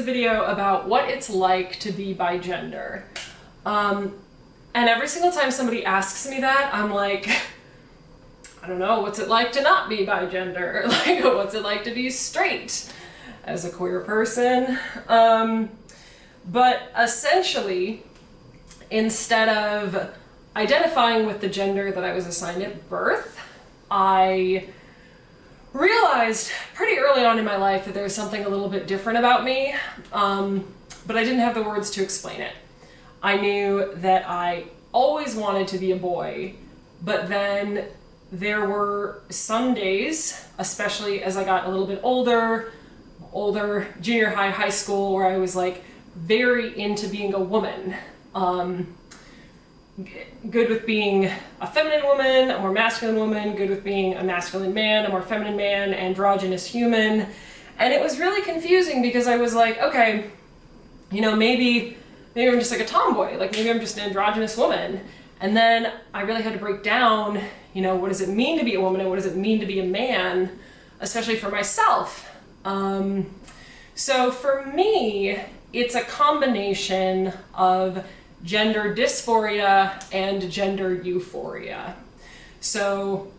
video about what it's like to be bigender. And every single time somebody asks me that, I'm like, I don't know, what's it like to not be bigender? Like, what's it like to be straight as a queer person? But essentially, instead of identifying with the gender that I was assigned at birth, I realized pretty early on in my life that there was something a little bit different about me, but I didn't have the words to explain it. I knew that I always wanted to be a boy, but then there were some days, especially as I got a little bit older, junior high, high school, where I was like very into being a woman. Good with being a feminine woman, a more masculine woman, good with being a masculine man, a more feminine man, androgynous human. And it was really confusing because I was like, okay, you know, maybe I'm just like a tomboy, like maybe I'm just an androgynous woman. And then I really had to break down, you know, what does it mean to be a woman and what does it mean to be a man, especially for myself. So for me, it's a combination of gender dysphoria and gender euphoria. So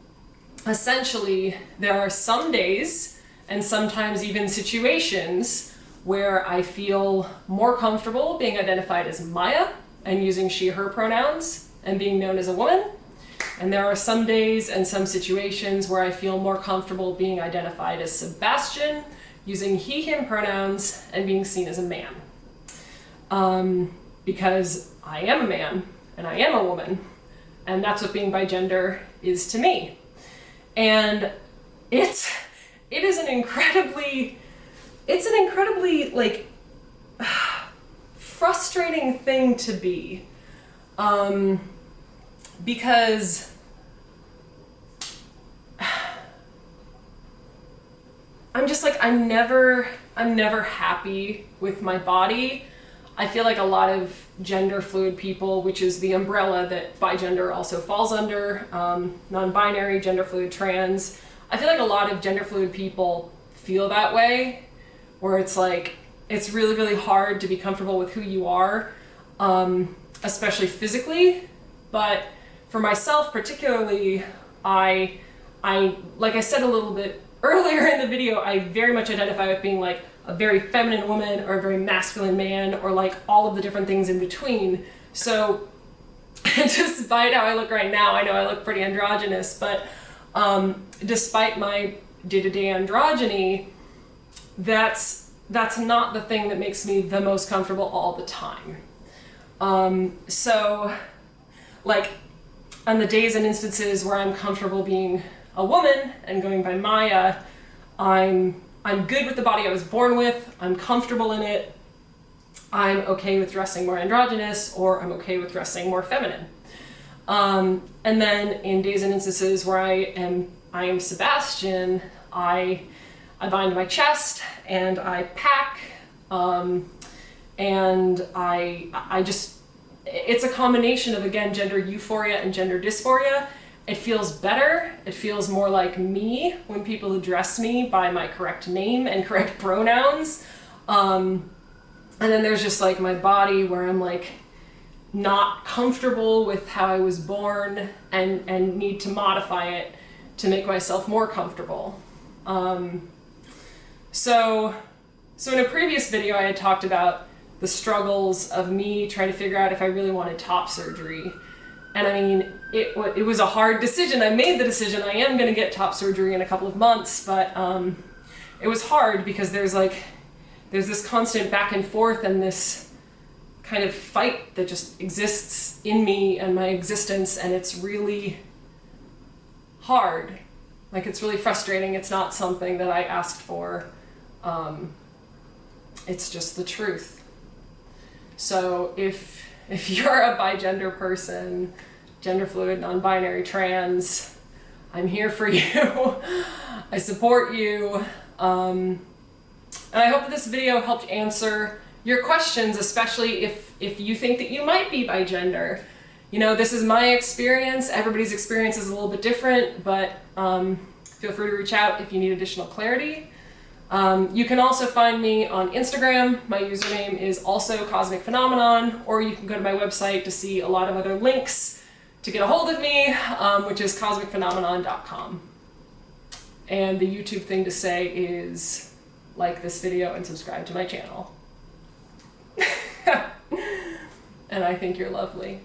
essentially, there are some days and sometimes even situations where I feel more comfortable being identified as Maya and using she, her pronouns and being known as a woman. And there are some days and some situations where I feel more comfortable being identified as Sebastian, using he, him pronouns and being seen as a man. Because I am a man and I am a woman, and that's what being bigender is to me. And it is an incredibly like frustrating thing to be, because I'm just like, I'm never happy with my body. I feel like a lot of gender fluid people, which is the umbrella that bigender also falls under, non-binary, gender fluid, trans, I feel like a lot of gender fluid people feel that way, where it's like, it's really, really hard to be comfortable with who you are, especially physically. But for myself particularly, I like I said a little bit earlier in the video, I very much identify with being like a very feminine woman or a very masculine man, or like all of the different things in between. So despite how I look right now, I know I look pretty androgynous, but despite my day-to-day androgyny, that's not the thing that makes me the most comfortable all the time. So like on the days and instances where I'm comfortable being a woman and going by Maya, I'm good with the body I was born with, I'm comfortable in it, I'm okay with dressing more androgynous, or I'm okay with dressing more feminine. And then in days and instances where I am Sebastian, I bind my chest and I pack, and I just, it's a combination of, again, gender euphoria and gender dysphoria. It feels better, it feels more like me when people address me by my correct name and correct pronouns. And then there's just like my body where I'm like not comfortable with how I was born and need to modify it to make myself more comfortable. So in a previous video I had talked about the struggles of me trying to figure out if I really wanted top surgery. And I mean, it was a hard decision. I made the decision, I am going to get top surgery in a couple of months, but it was hard because there's this constant back and forth and this kind of fight that just exists in me and my existence, and it's really hard. Like, it's really frustrating. It's not something that I asked for. It's just the truth. So if you're a bigender person, gender fluid, non-binary, trans, I'm here for you. I support you. And I hope that this video helped answer your questions, especially if you think that you might be bigender. You know, this is my experience. Everybody's experience is a little bit different, but feel free to reach out if you need additional clarity. You can also find me on Instagram. My username is also Cosmic Phenomenon, or you can go to my website to see a lot of other links to get a hold of me, which is cosmicphenomenon.com. And the YouTube thing to say is like this video and subscribe to my channel. And I think you're lovely.